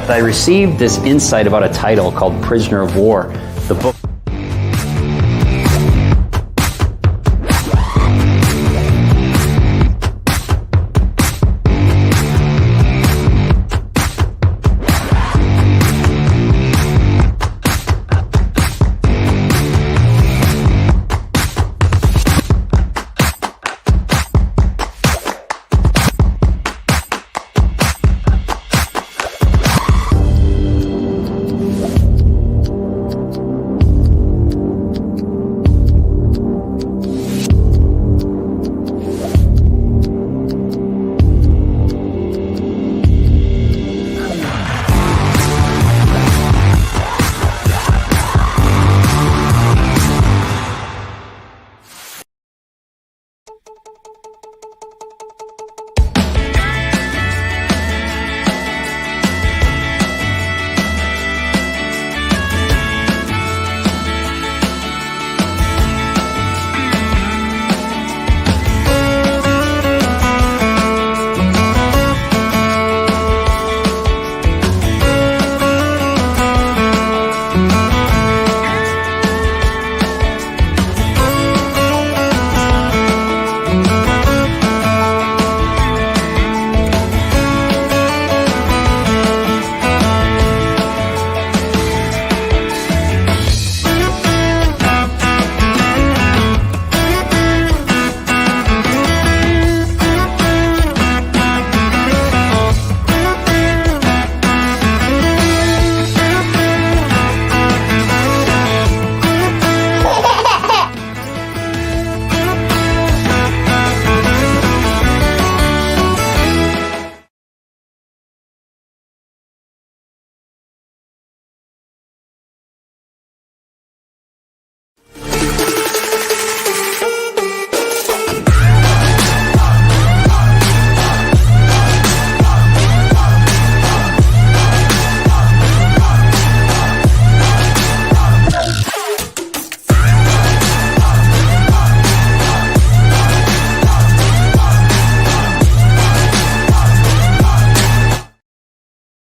concept, I received this insight about a title called Prisoner of War. The book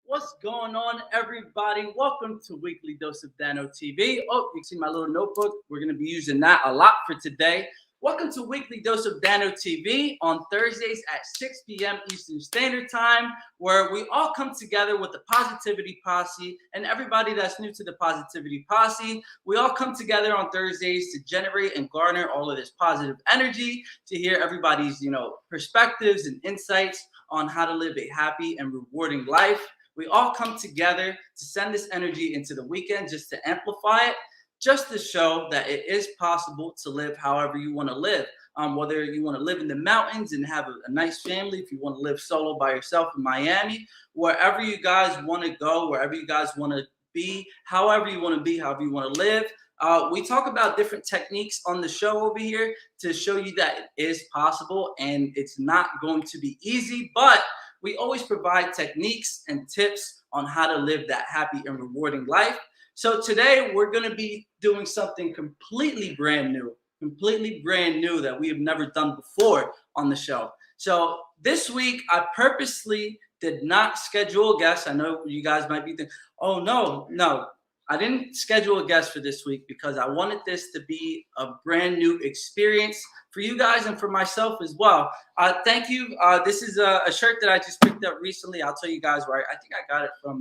What's going on, everybody? Welcome to Weekly Dose of Dano TV. Oh, you can see my little notebook. We're going to be using that a lot for today. Welcome to Weekly Dose of Dano TV on Thursdays at 6 p.m. Eastern Standard Time, where we all come together with the Positivity Posse and everybody that's new to the Positivity Posse. We all come together on Thursdays to generate and garner all of this positive energy, to hear everybody's, perspectives and insights on how to live a happy and rewarding life. We all come together to send this energy into the weekend just to amplify it, just to show that it is possible to live however you want to live. Whether you want to live in the mountains and have a nice family, if you want to live solo by yourself in Miami, wherever you guys want to go, wherever you guys want to be, however you want to be, however you want to live. We talk about different techniques on the show over here to show you that it is possible, and it's not going to be easy, but we always provide techniques and tips on how to live that happy and rewarding life. So today we're going to be doing something completely brand new that we have never done before on the show. So this week I purposely did not schedule a guest. I know you guys might be thinking, oh, no. I didn't schedule a guest for this week because I wanted this to be a brand new experience for you guys and for myself as well. Thank you. This is a shirt that I just picked up recently. I'll tell you guys where I think I got it from,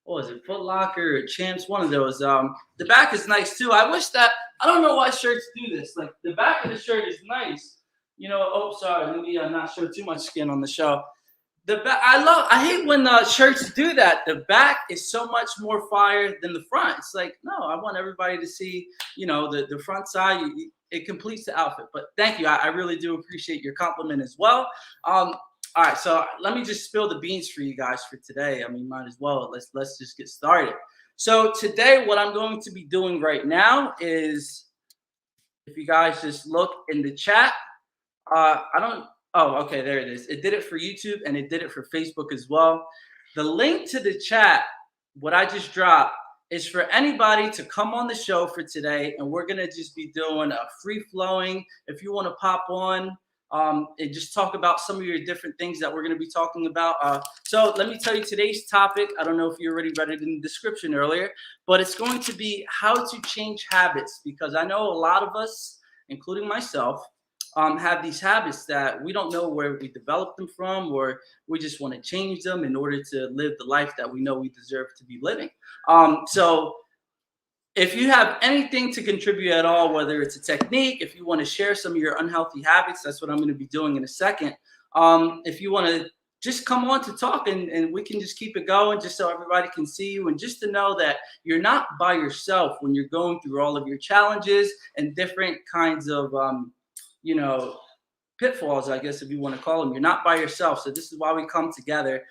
what was it, Foot Locker or Champs, one of those. The back is nice too. I wish that, I don't know why shirts do this. Like the back of the shirt is nice. Sorry, let me not show too much skin on the show. The back, I hate when shirts do that. The back is so much more fire than the front. It's like, no, I want everybody to see, the front side. It completes the outfit. But thank you. I really do appreciate your compliment as well. All right, so let me just spill the beans for you guys for today. I mean, might as well. Let's just get started. So today, what I'm going to be doing right now is, if you guys just look in the chat, Oh, okay, there it is. It did it for YouTube and it did it for Facebook as well. The link to the chat, what I just dropped, is for anybody to come on the show for today, and we're going to just be doing a free-flowing. If you want to pop on, and just talk about some of your different things that we're going to be talking about. So let me tell you today's topic. I don't know if you already read it in the description earlier, but it's going to be how to change habits, because I know a lot of us, including myself, have these habits that we don't know where we developed them from, or we just want to change them in order to live the life that we know we deserve to be living. So if you have anything to contribute at all, whether it's a technique, if you want to share some of your unhealthy habits, that's what I'm going to be doing in a second. If you want to just come on to talk, and we can just keep it going just so everybody can see you, and just to know that you're not by yourself when you're going through all of your challenges and different kinds of, you know, pitfalls, I guess, if you want to call them. You're not by yourself. So this is why we come together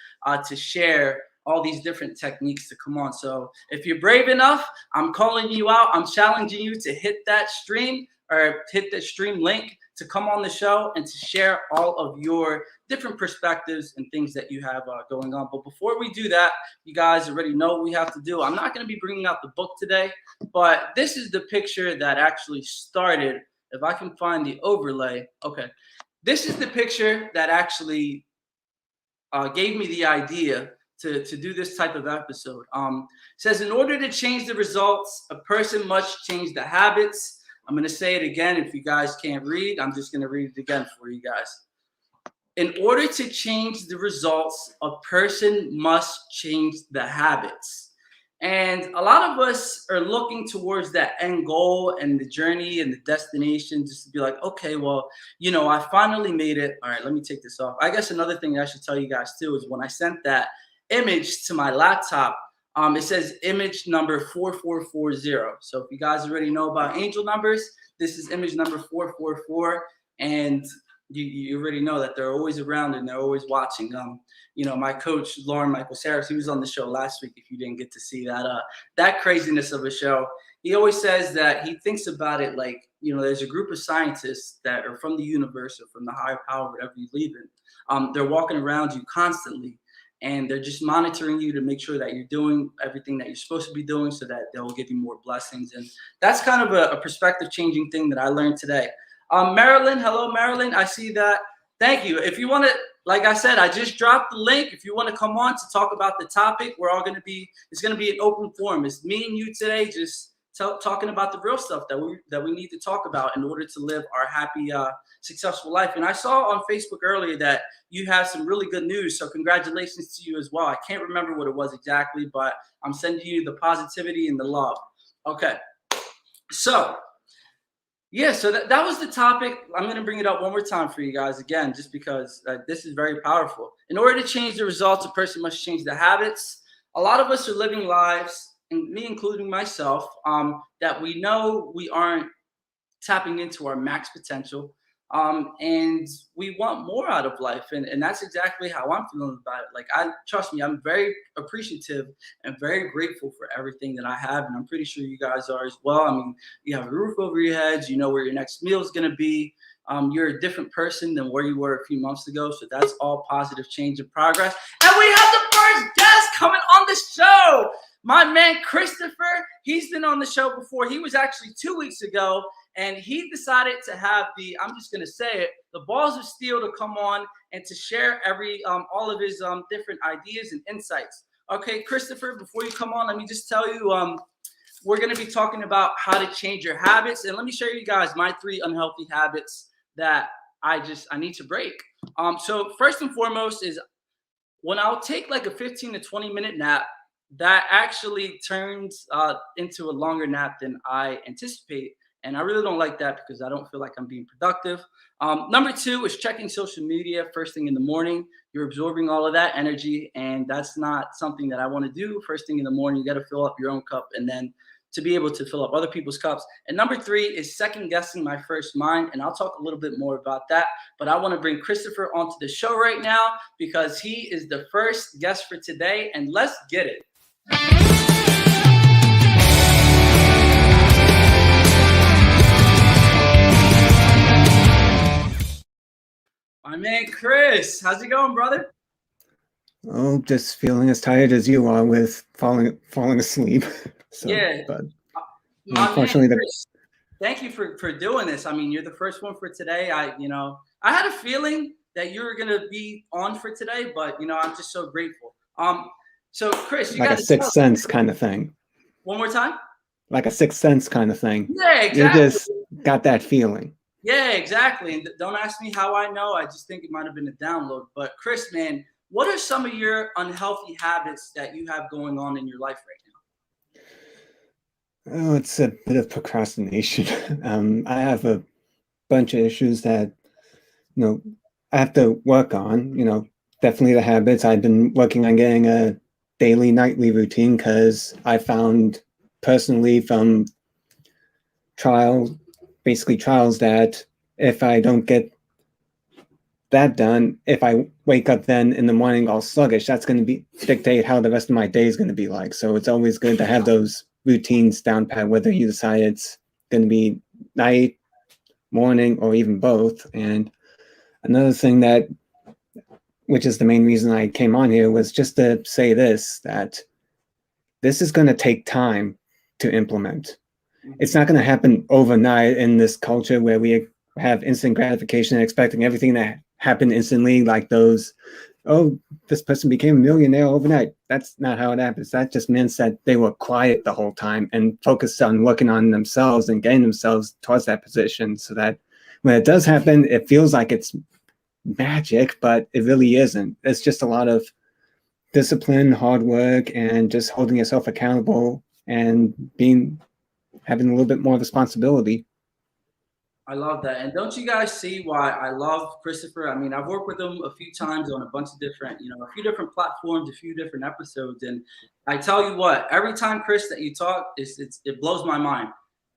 to share all these different techniques to come on. So if you're brave enough, I'm calling you out. I'm challenging you to hit that stream, or hit the stream link to come on the show and to share all of your different perspectives and things that you have going on. But before we do that, you guys already know what we have to do. I'm not going to be bringing out the book today, but this is the picture that actually started. If I can find the overlay. Okay. This is the picture that actually gave me the idea to do this type of episode. Says, in order to change the results, a person must change the habits. I'm going to say it again. If you guys can't read, I'm just going to read it again for you guys. In order to change the results, a person must change the habits. And a lot of us are looking towards that end goal and the journey and the destination, just to be like, okay, well, you know, I finally made it. All right, let me take this off. I guess another thing I should tell you guys too is when I sent that image to my laptop, it says image number 4440. So if you guys already know about angel numbers, this is image number 444. And you already know that they're always around and they're always watching. You know, my coach, Lauren Michael Harris, he was on the show last week. If you didn't get to see that craziness of a show, he always says that he thinks about it like, you know, there's a group of scientists that are from the universe or from the higher power, whatever you believe in. They're walking around you constantly, and they're just monitoring you to make sure that you're doing everything that you're supposed to be doing, so that they'll give you more blessings. And that's kind of a perspective changing thing that I learned today. Marilyn, hello, Marilyn. I see that. Thank you. If you want to, like I said, I just dropped the link. If you want to come on to talk about the topic, we're all going to be, it's going to be an open forum. It's me and you today, just talking about the real stuff that we need to talk about in order to live our happy, successful life. And I saw on Facebook earlier that you have some really good news. So congratulations to you as well. I can't remember what it was exactly, but I'm sending you the positivity and the love. Okay. So yeah, so that was the topic. I'm going to bring it up one more time for you guys again, just because this is very powerful. In order to change the results, a person must change the habits. A lot of us are living lives, and me including myself, that we know we aren't tapping into our max potential. And we want more out of life. And that's exactly how I'm feeling about it. Like, trust me, I'm very appreciative and very grateful for everything that I have. And I'm pretty sure you guys are as well. I mean, you have a roof over your heads, you know where your next meal is going to be. You're a different person than where you were a few months ago. So that's all positive change and progress. And we have the first guest coming on the show. My man, Christopher, he's been on the show before. He was actually 2 weeks ago. And he decided to have I'm just going to say it, the balls of steel to come on and to share all of his different ideas and insights. Okay, Christopher, before you come on, let me just tell you, we're going to be talking about how to change your habits. And let me show you guys my 3 unhealthy habits that I need to break. So first and foremost is when I'll take like a 15 to 20 minute nap, that actually turns into a longer nap than I anticipate. And I really don't like that because I don't feel like I'm being productive. Number 2 is checking social media first thing in the morning. You're absorbing all of that energy, and that's not something that I want to do first thing in the morning. You got to fill up your own cup and then to be able to fill up other people's cups. And number 3 is second guessing my first mind. And I'll talk a little bit more about that. But I want to bring Christopher onto the show right now because he is the first guest for today. And let's get it. My man, Chris, how's it going, brother? Oh, just feeling as tired as you are with falling asleep. So, yeah. But My unfortunately, man, Chris, Thank you for doing this. I mean, you're the first one for today. I had a feeling that you were gonna be on for today, but I'm just so grateful. So Chris, you Like got a to sixth tell sense kind of thing. one more time. Like a sixth sense kind of thing. Yeah, You exactly. just got that feeling. Yeah, exactly. And don't ask me how I know. I just think it might have been a download. But Chris, man, what are some of your unhealthy habits that you have going on in your life right Oh, it's a bit of procrastination. I have a bunch of issues that, I have to work on, definitely the habits. I've been working on getting a daily, nightly routine because I found personally from trials, basically trials, that if I don't get that done, if I wake up then in the morning all sluggish, that's going to be dictate how the rest of my day is going to be like. So it's always good to have those routines down pat, whether you decide it's going to be night, morning, or even both. And another thing that, which is the main reason I came on here, was just to say this, that this is going to take time to implement. now? It's not going to happen overnight in this culture where we have instant gratification and expecting everything to happen instantly, like those, oh, this person became a millionaire overnight. That's not how it happens. That just means that they were quiet the whole time and focused on working on themselves and getting themselves towards that position, so that when it does happen, it feels like it's magic, but it really isn't. It's just a lot of discipline, hard work, and just holding yourself accountable and having a little bit more responsibility. I love that. And don't you guys see why I love Christopher? I mean, I've worked with him a few times on a bunch of different, a few different platforms, a few different episodes. And I tell you what, every time, Chris, that you talk, it blows my mind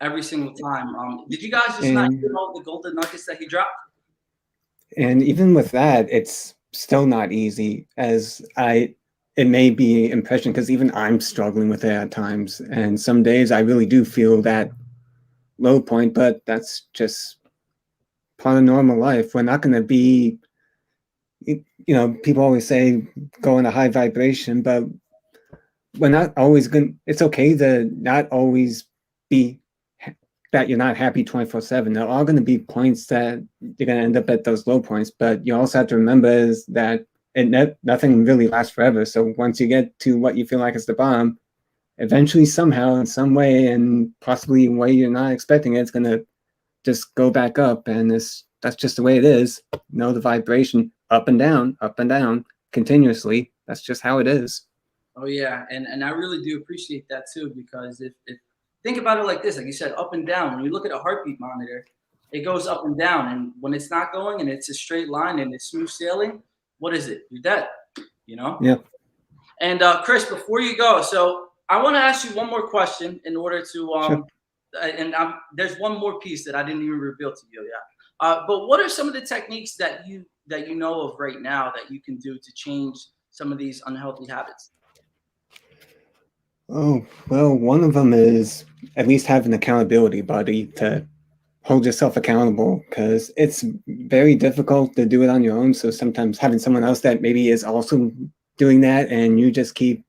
every single time. Did you guys just not hear And all the golden nuggets that he dropped? and even with that, it's still not easy, as I it may be impression, because even I'm struggling with it at times. And some days I really do feel that low point, but that's just part of normal life. We're not going to be, people always say go in a high vibration, but we're not always going. It's okay to not always be that you're not happy 24/7. There are going to be points that you're going to end up at those low points, but you also have to remember is that nothing really lasts forever. So once you get to what you feel like is the bottom, eventually, somehow, in some way, and possibly in a way you're not expecting it, it's going to just go back up. And that's just the way it is. The vibration up and down continuously. That's just how it is. Oh yeah, and I really do appreciate that too, because if think about it like this, like you said, up and down. When you look at a heartbeat monitor, it goes up and down, and when it's not going and it's a straight line and it's smooth sailing, what is it? You're dead, you know. Yeah, And Chris, before you go, so I want to ask you one more question in order to sure. there's one more piece that I didn't even reveal to you yet. But what are some of the techniques that you know of right now that you can do to change some of these unhealthy habits? Oh, well, one of them is at least have an accountability buddy to hold yourself accountable, because it's very difficult to do it on your own. So sometimes having someone else that maybe is also doing that, and you just keep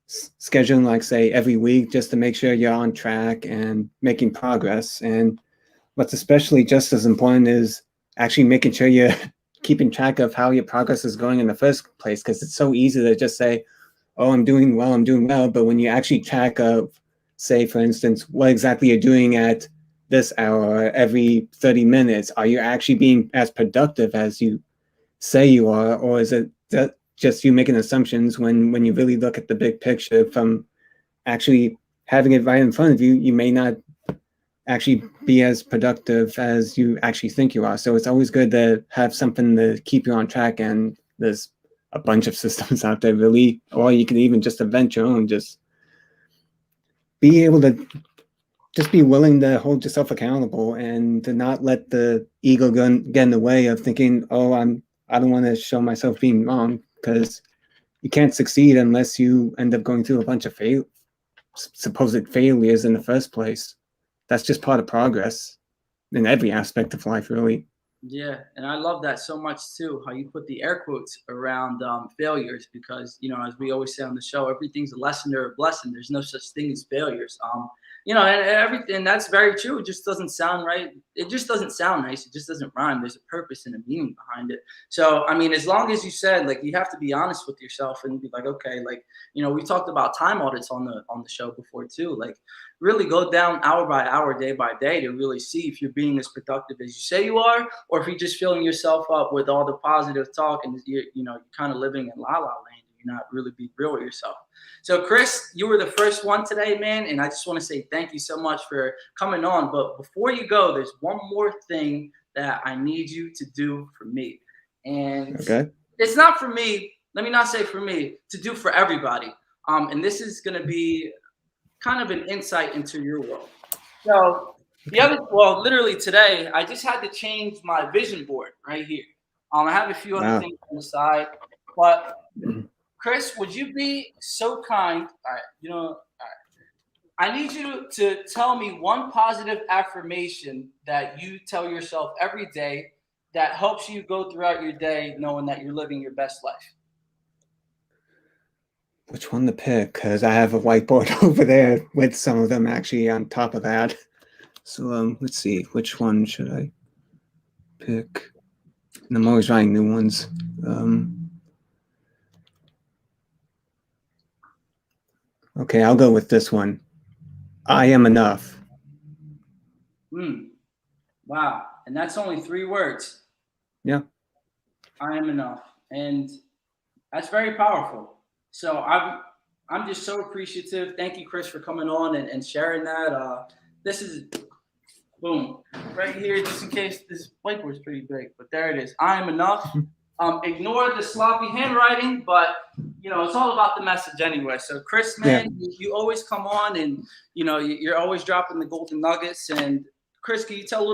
scheduling, like, say, every week, just to make sure you're on track and making progress. And what's especially just as important is actually making sure you're keeping track of how your progress is going in the first place, because it's so easy to just say, oh, I'm doing well. But when you actually track of, say, for instance, what exactly you're doing at this hour, every 30 minutes, are you actually being as productive as you say you are? Or is it just you making assumptions when you really look at the big picture from actually having it right in front of you? You may not actually be as productive as you actually think you are. So it's always good to have something to keep you on track. And there's a bunch of systems out there, really, or you can even just invent your own. Just be able to just be willing to hold yourself accountable and to not let the ego get in the way of thinking, oh, I don't want to show myself being wrong, because you can't succeed unless you end up going through a bunch of supposed failures in the first place. That's just part of progress in every aspect of life, really. Yeah, and I love that so much too. How you put the air quotes around failures, because as we always say on the show, everything's a lesson or a blessing. There's no such thing as failures. you know, and everything, that's very true. It just doesn't sound right. It just doesn't sound nice. It just doesn't rhyme. There's a purpose and a meaning behind it. So, I mean, as long as you said, like, you have to be honest with yourself and be like, okay, like, you know, we talked about time audits on the show before too. Like, really go down hour by hour, day by day to really see if you're being as productive as you say you are, or if you're just filling yourself up with all the positive talk and you're kind of living in la la land. You're not really being real with yourself. So, Chris, you were the first one today, man, and I just want to say thank you so much for coming on. But before you go, there's one more thing that I need you to do for me. And Okay. it's not for me. Let me not say for me, to do for everybody. And this is going to be kind of an insight into your world. So, literally today, I just had to change my vision board right here. I have a few other Wow. things on the side, but Chris, would you be so kind? All right, all right. I need you to tell me one positive affirmation that you tell yourself every day that helps you go throughout your day knowing that you're living your best life. Which one to pick? Because I have a whiteboard over there with some of them actually on top of that. So let's see, which one should I pick? And I'm always writing new ones. Okay, I'll go with this one. I am enough. Wow. And that's only 3 words. Yeah. I am enough. And that's very powerful. So I'm just so appreciative. Thank you, Chris, for coming on and sharing that. This is boom right here, just in case this whiteboard's pretty big, but there it is. I am enough. Ignore the sloppy handwriting, but it's all about the message anyway. So, Chris, man, you always come on, and you're always dropping the golden nuggets. And Chris, can you tell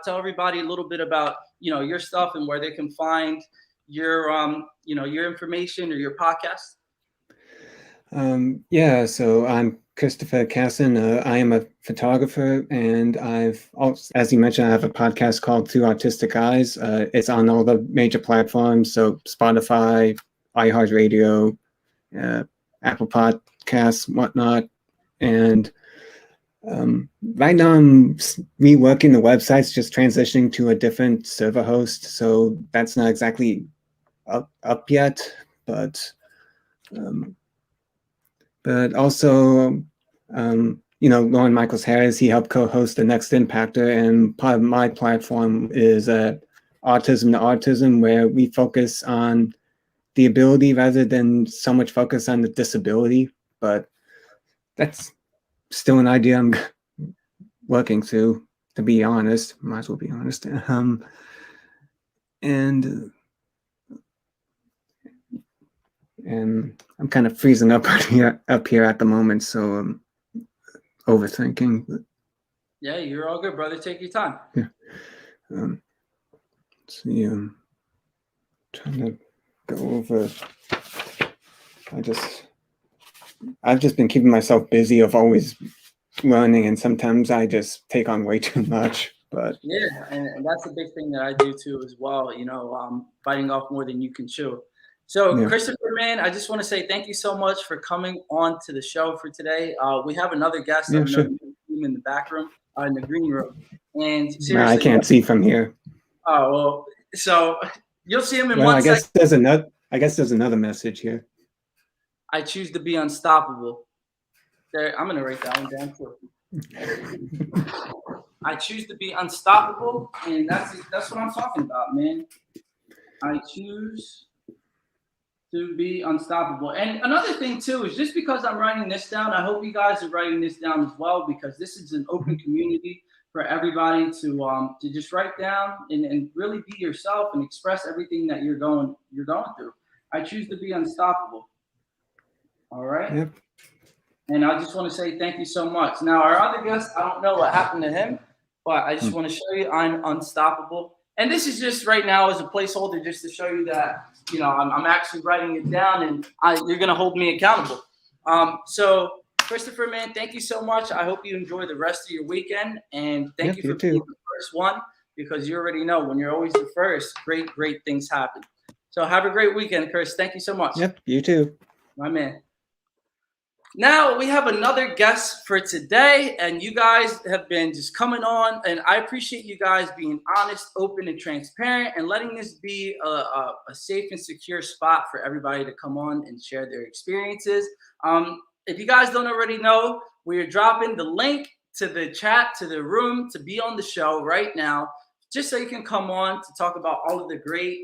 everybody a little bit about your stuff and where they can find your your information or your podcast? Yeah, so I'm Christopher Casson. I am a photographer, and I've also, as you mentioned, I have a podcast called Two Artistic Eyes. It's on all the major platforms, so Spotify, iHeartRadio, Apple Podcasts, whatnot. And right now I'm reworking the websites, just transitioning to a different server host. So that's not exactly up yet, but also, Lauren Michaels Harris, he helped co-host The Next Impactor, and part of my platform is Autism to Autism, where we focus on the ability rather than so much focus on the disability. But that's still an idea I'm working through, to be honest. Might as well be honest. And I'm kind of freezing up here at the moment, so I'm overthinking. But yeah, you're all good, brother. Take your time. Yeah. Let's see. Trying to go over. I've just been keeping myself busy of always learning, and sometimes I just take on way too much. But yeah, and that's a big thing that I do too as well. Biting off more than you can chew. So, yeah. Christopher, man, I just want to say thank you so much for coming on to the show for today. We have another guest in the back room, in the green room. And seriously, I can't see from here. Oh, well, so you'll see him in well, 1 I guess second. there's another message here. I choose to be unstoppable. There, I'm gonna write that one down too. I choose to be unstoppable, and that's what I'm talking about, man. I choose to be unstoppable. And another thing too is just because I'm writing this down, I hope you guys are writing this down as well, because this is an open community for everybody to just write down and really be yourself and express everything that you're going through. I choose to be unstoppable. All right. Yep. And I just want to say thank you so much. Now, our other guest, I don't know what happened to him, but I just want to show you I'm unstoppable. And this is just right now as a placeholder, just to show you that, I'm actually writing it down, and you're going to hold me accountable. So, Christopher, man, thank you so much. I hope you enjoy the rest of your weekend. And thank you for being the first one, because you already know when you're always the first, great things happen. So have a great weekend, Chris. Thank you so much. Yep, you too. My man. Now we have another guest for today, and you guys have been just coming on, and I appreciate you guys being honest, open, and transparent, and letting this be a safe and secure spot for everybody to come on and share their experiences. If you guys don't already know, we are dropping the link to the chat to the room to be on the show right now, just so you can come on to talk about all of the great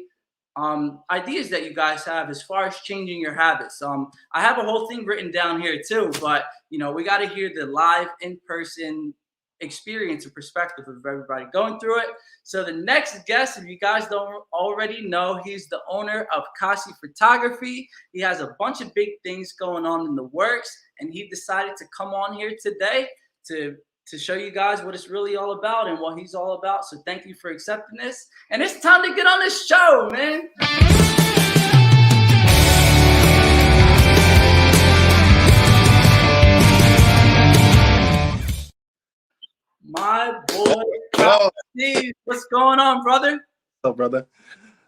ideas that you guys have as far as changing your habits. I have a whole thing written down here too, but we got to hear the live in-person experience and perspective of everybody going through it. So the next guest, if you guys don't already know, he's the owner of Kasi Photography. He has a bunch of big things going on in the works, and he decided to come on here today to show you guys what it's really all about and what he's all about. So thank you for accepting this. And it's time to get on this show, man. My boy, Steve, what's going on, brother? What's up, brother?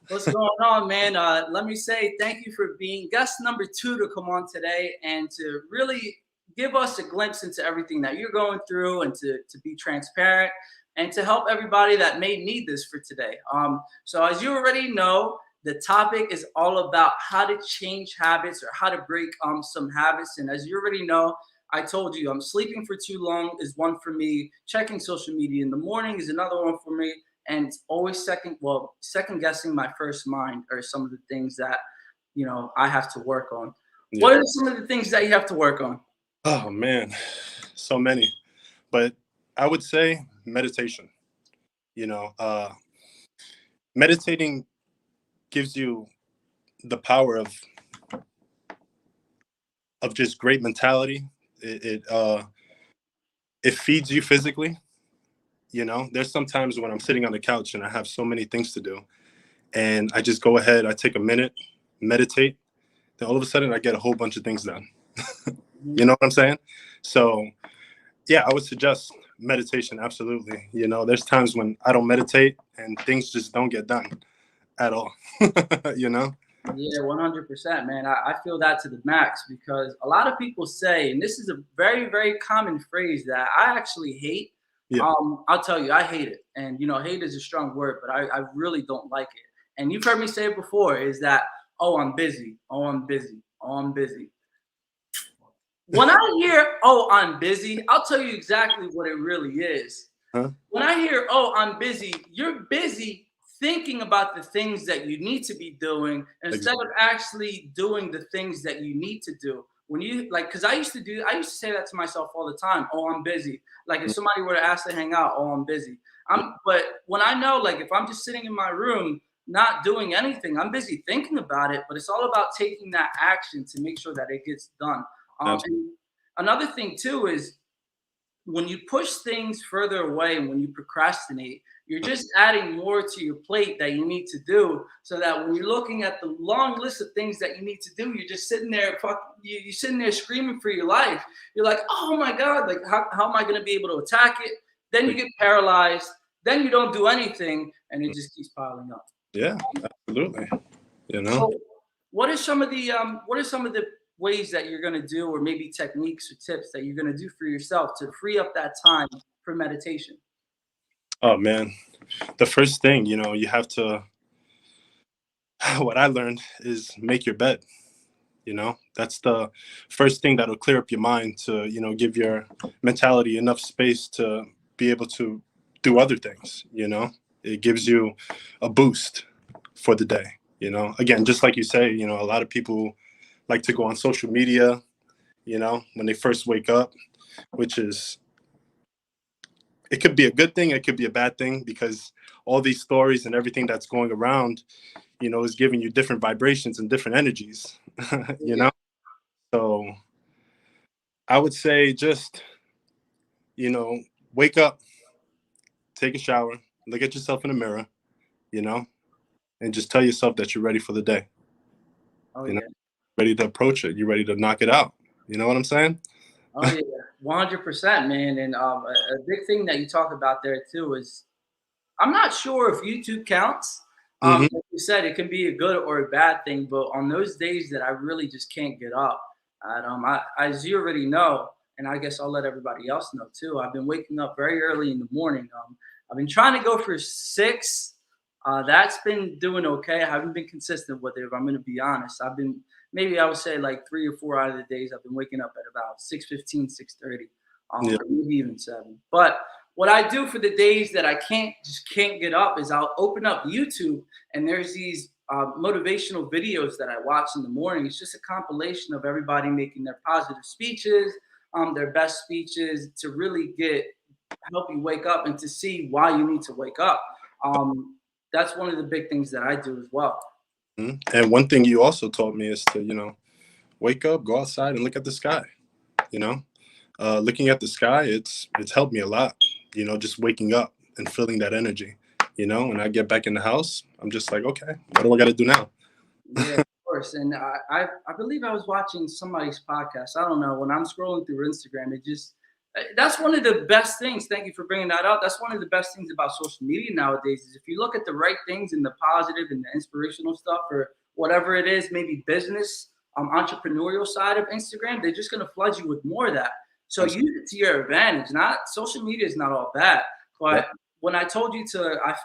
What's going on, man? Let me say thank you for being guest number 2 to come on today and to really give us a glimpse into everything that you're going through and to be transparent and to help everybody that may need this for today. So as you already know, the topic is all about how to change habits or how to break some habits. And as you already know, I told you, sleeping for too long is one for me. Checking social media in the morning is another one for me. And it's always second guessing my first mind are some of the things that, I have to work on. Yeah. What are some of the things that you have to work on? Oh, man, so many. But I would say meditation. Meditating gives you the power of just great mentality. It feeds you physically. There's sometimes when I'm sitting on the couch and I have so many things to do, and I just go ahead, I take a minute, meditate, then all of a sudden I get a whole bunch of things done. You know what I'm saying? So yeah, I would suggest meditation. Absolutely. There's times when I don't meditate and things just don't get done at all. Yeah, 100%, man. I feel that to the max because a lot of people say, and this is a very, very common phrase that I actually hate. Yeah. I'll tell you, I hate it. And, hate is a strong word, but I really don't like it. And you've heard me say it before is that, oh, I'm busy. Oh, I'm busy. Oh, I'm busy. When I hear, oh, I'm busy, I'll tell you exactly what it really is. Huh? When I hear, oh, I'm busy, you're busy thinking about the things that you need to be doing instead of actually doing the things that you need to do. When you because I used to say that to myself all the time. Oh, I'm busy. Like if somebody were to ask to hang out, oh, I'm busy. But when I know, like if I'm just sitting in my room, not doing anything, I'm busy thinking about it, but it's all about taking that action to make sure that it gets done. And another thing too is when you push things further away and when you procrastinate, you're just adding more to your plate that you need to do so that when you're looking at the long list of things that you need to do, you're just sitting there, you're sitting there screaming for your life. You're like, oh my God, like how am I going to be able to attack it? Then you get paralyzed. Then you don't do anything and it just keeps piling up. Yeah, absolutely. So what are some of the ways that you're going to do, or maybe techniques or tips that you're going to do for yourself to free up that time for meditation? Oh man, the first thing, you have to, what I learned is make your bed. That's the first thing that'll clear up your mind to, give your mentality enough space to be able to do other things. It gives you a boost for the day. Again, just like you say, a lot of people like to go on social media, when they first wake up, which is, it could be a good thing, it could be a bad thing, because all these stories and everything that's going around, is giving you different vibrations and different energies, So I would say just, wake up, take a shower, look at yourself in the mirror, and just tell yourself that you're ready for the day. Oh, yeah. Ready to approach it. You're ready to knock it out. You know what I'm saying? Oh yeah, 100%, man. And a big thing that you talk about there too is, I'm not sure if YouTube counts. Like you said, it can be a good or a bad thing, but on those days that I really just can't get up, As you already know, and I guess I'll let everybody else know too. I've been waking up very early in the morning. I've been trying to go for 6. That's been doing okay. I haven't been consistent with it. If I'm going to be honest, I've been maybe I would say like 3 or 4 out of the days I've been waking up at about 6:15, 6:30, Yeah. or maybe even 7. But what I do for the days that I can't get up is I'll open up YouTube, and there's these motivational videos that I watch in the morning. It's just a compilation of everybody making their positive speeches, their best speeches to really help you wake up and to see why you need to wake up. That's one of the big things that I do as well. Mhm. And one thing you also taught me is to, wake up, go outside, and look at the sky. You know, looking at the sky, it's helped me a lot. Just waking up and feeling that energy. When I get back in the house, I'm just like, okay, what do I got to do now? Yeah, of course. And I believe I was watching somebody's podcast. I don't know. When I'm scrolling through Instagram, that's one of the best things. Thank you for bringing that up. That's one of the best things about social media nowadays is if you look at the right things and the positive and the inspirational stuff or whatever it is, maybe business, entrepreneurial side of Instagram, they're just going to flood you with more of that. So use it to your advantage. Not social media is not all bad, but when I told you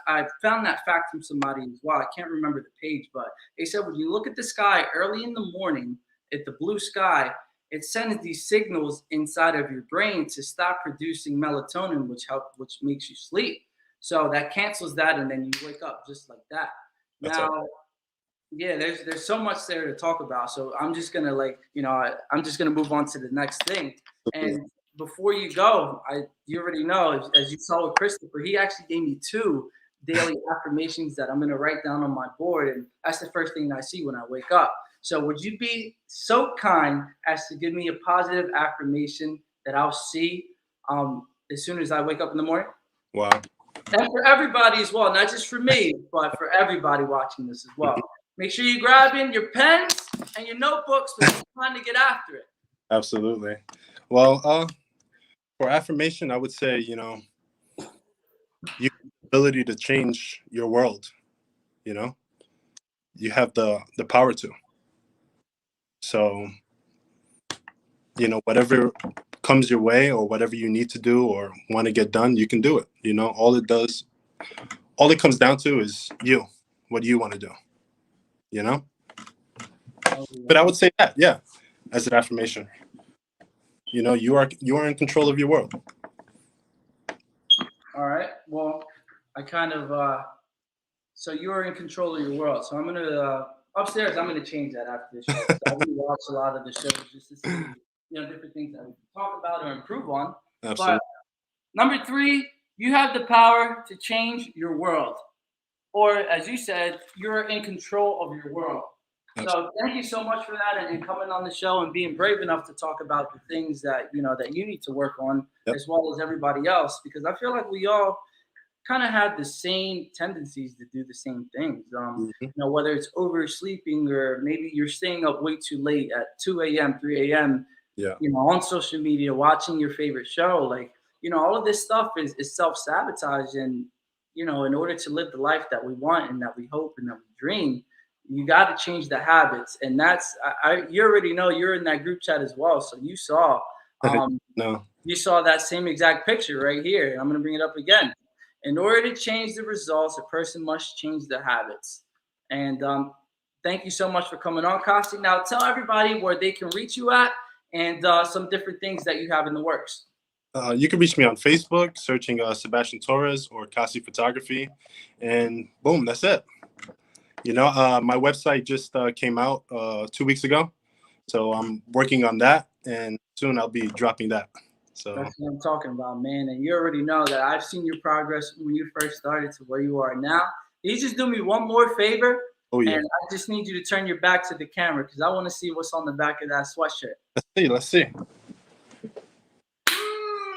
I found that fact from somebody as well. I can't remember the page, but they said when you look at the sky early in the morning, at the blue sky, it sends these signals inside of your brain to stop producing melatonin, which makes you sleep. So that cancels that, and then you wake up just like that. That's Now, yeah, there's so much there to talk about. So I'm just gonna I'm just gonna move on to the next thing. all. And before you go, you already know as you saw with Christopher, he actually gave me 2 daily affirmations that I'm gonna write down on my board, and that's the first thing I see when I wake up. So would you be so kind as to give me a positive affirmation that I'll see as soon as I wake up in the morning? Wow. And for everybody as well, not just for me, but for everybody watching this as well. Make sure you grab in your pens and your notebooks because it's time to get after it. Absolutely. Well, for affirmation, I would say, you have the ability to change your world. You know, you have the power to. So, whatever comes your way or whatever you need to do or want to get done, you can do it. All it comes down to is you. What do you want to do? You know? Oh, But I would say that, yeah, as an affirmation. You are in control of your world. all right. Well, I kind of so you're in control of your world. So I'm gonna upstairs. I'm gonna change that after this show. So I'm gonna watch a lot of the shows just to see different things that we can talk about or improve on. Absolutely. But number 3, you have the power to change your world. Or as you said, you're in control of your world. So thank you so much for that and coming on the show and being brave enough to talk about the things that that you need to work on Yep. as well as everybody else, because I feel like we all kind of have the same tendencies to do the same things. Whether it's oversleeping or maybe you're staying up way too late at 2 a.m., 3 a.m. Yeah. On social media, watching your favorite show, like all of this stuff is self-sabotage, and in order to live the life that we want and that we hope and that we dream, you got to change the habits. And that's you already know, you're in that group chat as well, so you saw No. you saw that same exact picture right here. I'm going to bring it up again. In order to change the results, a person must change their habits. And thank you so much for coming on, Kasi. Now tell everybody where they can reach you at and some different things that you have in the works. You can reach me on Facebook, searching Sebastian Torres or Kasi Photography, and boom, that's it. My website just came out 2 weeks ago, so I'm working on that, and soon I'll be dropping that. So that's what I'm talking about, man. And you already know that I've seen your progress when you first started to where you are now. You just do me one more favor, and I just need you to turn your back to the camera because I want to see what's on the back of that sweatshirt. Let's see.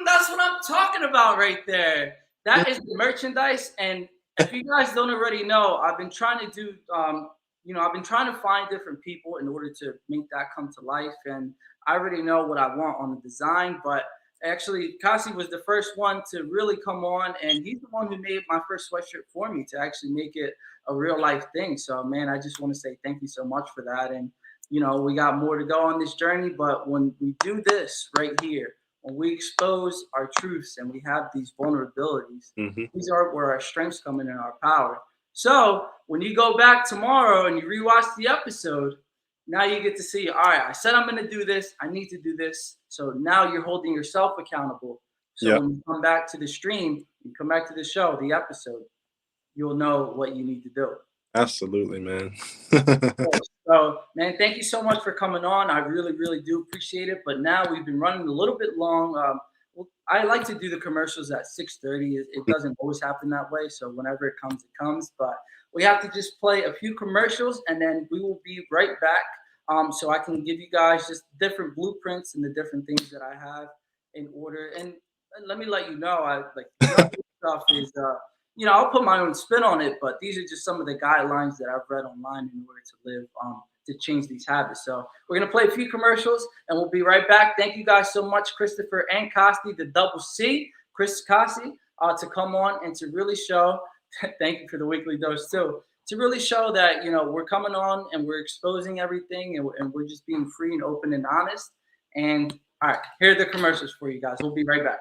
That's what I'm talking about right there. That is the merchandise. And if you guys don't already know, I've been trying to do, I've been trying to find different people in order to make that come to life. And I already know what I want on the design, but actually Kasi was the first one to really come on, and he's the one who made my first sweatshirt for me to actually make it a real life thing. So man, I just want to say thank you so much for that. And you know, we got more to go on this journey. But when we do this right here, when we expose our truths and we have these vulnerabilities, these are where our strengths come in and our power. So when you go back tomorrow and you rewatch the episode, now you get to see, all right, I said I'm going to do this. I need to do this. So now you're holding yourself accountable. So Yeah, when you come back to the stream, you come back to the show, the episode, you'll know what you need to do. absolutely, man. So, man, thank you so much for coming on. I really, really do appreciate it. But now we've been running a little bit long. Well, I like to do the commercials at 6:30. It doesn't always happen that way. So whenever it comes, it comes. But we have to just play a few commercials, and then we will be right back. So I can give you guys just different blueprints and the different things that I have in order. And let me let you know, I like none of this stuff is you know, I'll put my own spin on it, but these are just some of the guidelines that I've read online in order to live, to change these habits. So we're gonna play a few commercials, and we'll be right back. Thank you guys so much, Christopher and Costi, the double C, Chris Costi, to come on and to really show. Thank you for the weekly dose too. To really show that, you know, we're coming on and we're exposing everything, and we're just being free and open and honest. And all right, here are the commercials for you guys. We'll be right back.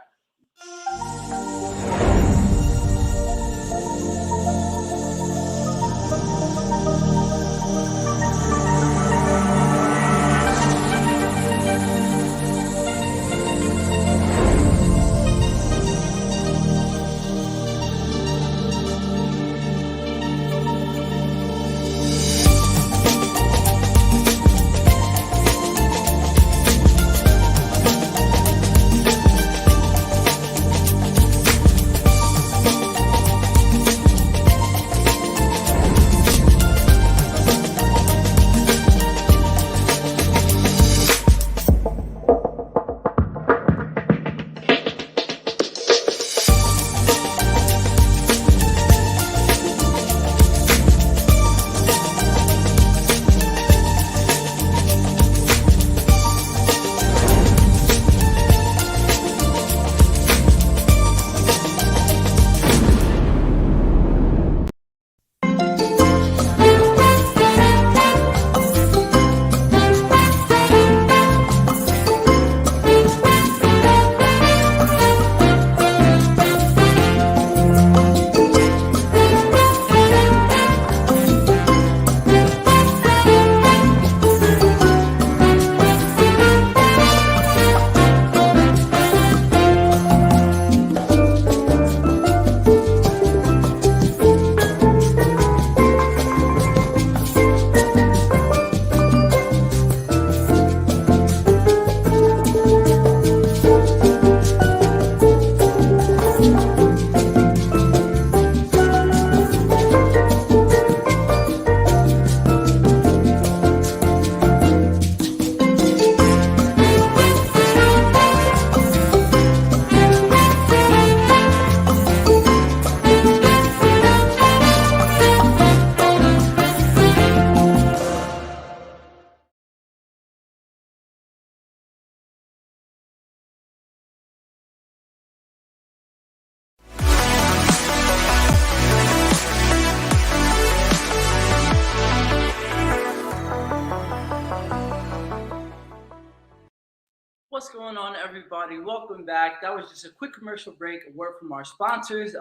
What's going on, everybody? Welcome back. That was just a quick commercial break, a word from our sponsors.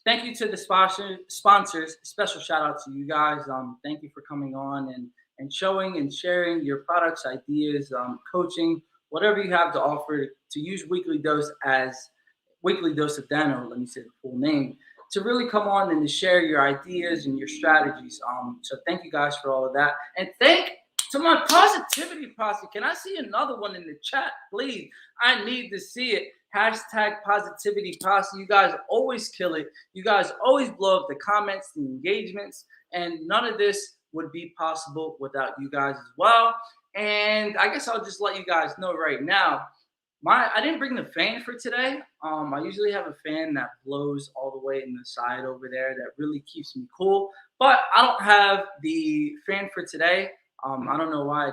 Thank you to the sponsors. Special shout out to you guys. Thank you for coming on and showing and sharing your products, ideas, coaching, whatever you have to offer, to use Weekly Dose as Weekly Dose of Dano. Let me say the full name, to really come on and to share your ideas and your strategies. So thank you guys for all of that, and thank to my Positivity Posse. Can I see another one in the chat, please? I need to see it. Hashtag Positivity Posse. You guys always kill it. You guys always blow up the comments, the engagements, and none of this would be possible without you guys as well. And I guess I'll just let you guys know right now. I didn't bring the fan for today. I usually have a fan that blows all the way in the side over there that really keeps me cool. But I don't have the fan for today. I don't know why. I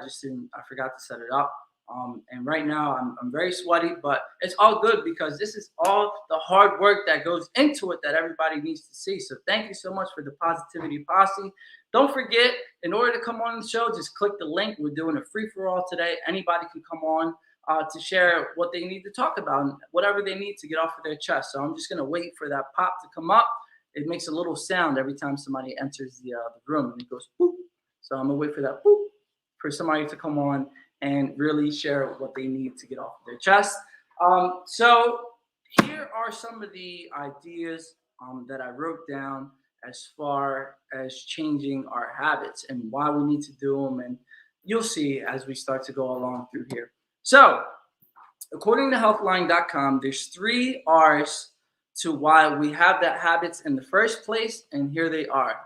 forgot to set it up. And right now I'm very sweaty, but it's all good because this is all the hard work that goes into it that everybody needs to see. So thank you so much for the Positivity Posse. Don't forget, in order to come on the show, just click the link. We're doing a free-for-all today. Anybody can come on to share what they need to talk about and whatever they need to get off of their chest. So I'm just going to wait for that pop to come up. It makes a little sound every time somebody enters the room, and it goes boop. So I'm going to wait for that boop for somebody to come on and really share what they need to get off of their chest. So here are some of the ideas that I wrote down as far as changing our habits and why we need to do them. And you'll see as we start to go along through here. So according to healthline.com, there's 3 R's to why we have that habits in the first place. And here they are.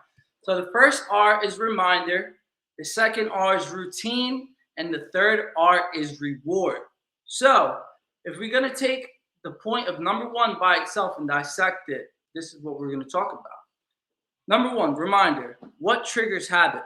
So the first R is reminder. The second R is routine. And the third R is reward. So if we're going to take the point of number 1 by itself and dissect it, this is what we're going to talk about. Number 1, reminder. What triggers habit?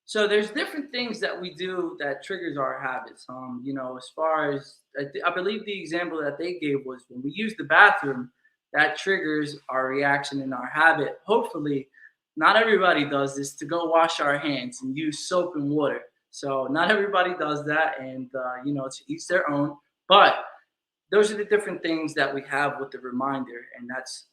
So there's different things that we do that triggers our habits. As far as I believe the example that they gave was when we use the bathroom, that triggers our reaction and our habit. Hopefully, not everybody does this, to go wash our hands and use soap and water. So not everybody does that, and to each their own. But those are the different things that we have with the reminder, and that's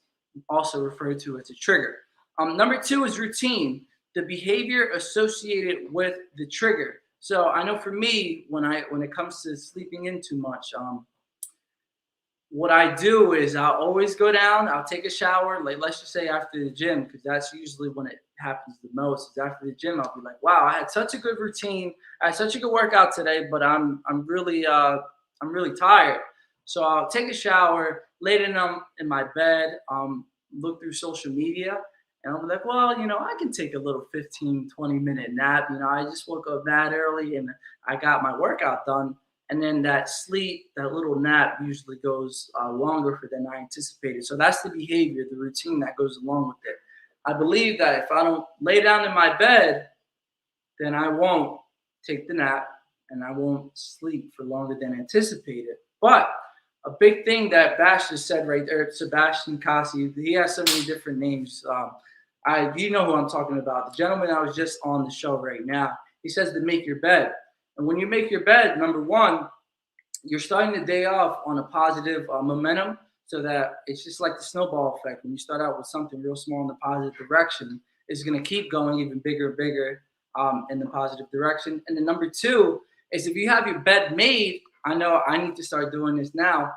also referred to as a trigger. Number 2 is routine, the behavior associated with the trigger. So I know for me, when it comes to sleeping in too much, what I do is I'll always go down, I'll take a shower, like let's just say after the gym, because that's usually when it happens the most. Is after the gym, I'll be like, wow, I had such a good routine, I had such a good workout today, but I'm really tired. So I'll take a shower, lay down in my bed, look through social media, and I'll be like, well, I can take a little 15, 20-minute nap. I just woke up that early and I got my workout done. And then that sleep, that little nap usually goes longer than I anticipated. So that's the behavior, the routine that goes along with it. I believe that if I don't lay down in my bed, then I won't take the nap and I won't sleep for longer than anticipated. But a big thing that Bash just said right there, Sebastian Cassi, he has so many different names. You know who I'm talking about. The gentleman I was just on the show right now, he says to make your bed. And when you make your bed, number 1, you're starting the day off on a positive momentum, so that it's just like the snowball effect. When you start out with something real small in the positive direction, it's going to keep going even bigger and bigger in the positive direction. And then number 2 is if you have your bed made, I know I need to start doing this now.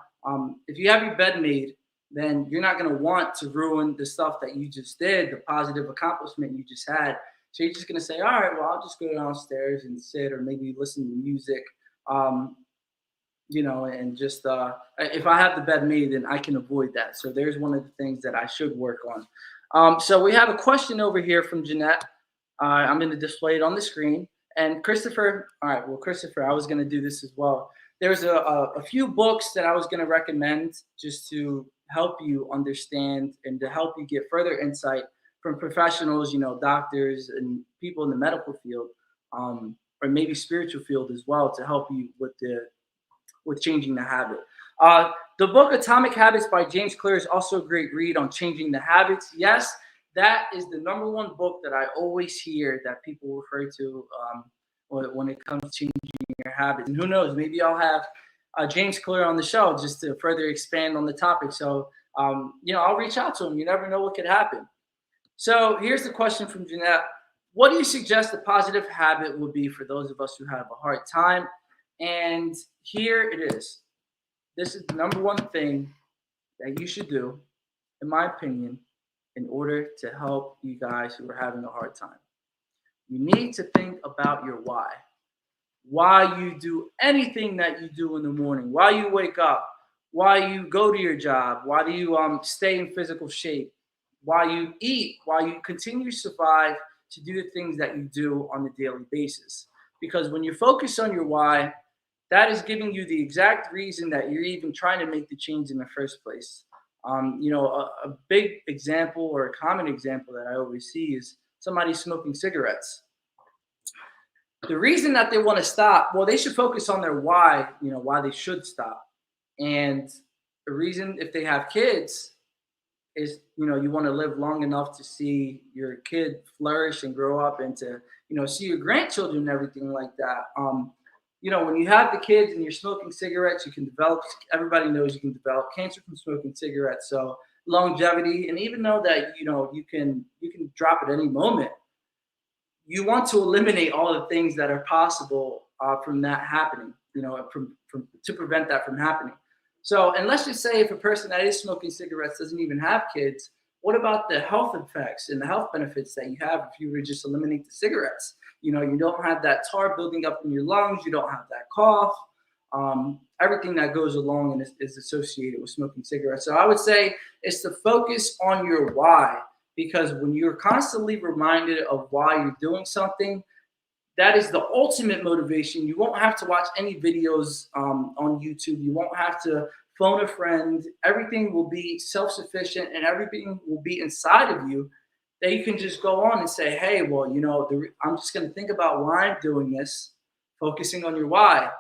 If you have your bed made, then you're not going to want to ruin the stuff that you just did, the positive accomplishment you just had. So you're just going to say, all right, well, I'll just go downstairs and sit or maybe listen to music, and just if I have the bed made, then I can avoid that. So there's one of the things that I should work on. So we have a question over here from Jeanette. I'm going to display it on the screen. And Christopher, all right, well, Christopher, I was going to do this as well. There's a few books that I was going to recommend just to help you understand and to help you get further insight from professionals, doctors and people in the medical field, or maybe spiritual field as well, to help you with changing the habit. The book Atomic Habits by James Clear is also a great read on changing the habits. Yes, that is the number 1 book that I always hear that people refer to when it comes to changing your habits. And who knows, maybe I'll have James Clear on the show just to further expand on the topic. So, I'll reach out to him. You never know what could happen. So here's the question from Jeanette. What do you suggest a positive habit would be for those of us who have a hard time? And here it is. This is the number 1 thing that you should do, in my opinion, in order to help you guys who are having a hard time. You need to think about your why. Why you do anything that you do in the morning, why you wake up, why you go to your job, why do you stay in physical shape, why you eat, why you continue to survive, to do the things that you do on a daily basis. Because when you focus on your why, that is giving you the exact reason that you're even trying to make the change in the first place. A big example or a common example that I always see is somebody smoking cigarettes. The reason that they want to stop, well, they should focus on their why, why they should stop. And the reason, if they have kids, is you want to live long enough to see your kid flourish and grow up, and to see your grandchildren and everything like that. When you have the kids and you're smoking cigarettes, you can develop, everybody knows you can develop cancer from smoking cigarettes. So longevity, and even though that you can drop at any moment, you want to eliminate all the things that are possible from that happening, from to prevent that from happening. So, and let's just say if a person that is smoking cigarettes doesn't even have kids, what about the health effects and the health benefits that you have if you were to just eliminate the cigarettes? You don't have that tar building up in your lungs, you don't have that cough, everything that goes along and is associated with smoking cigarettes. So I would say it's to focus on your why, because when you're constantly reminded of why you're doing something, that is the ultimate motivation. You won't have to watch any videos on YouTube. You won't have to phone a friend. Everything will be self-sufficient, and everything will be inside of you that you can just go on and say, hey, well, I'm just going to think about why I'm doing this, focusing on your why.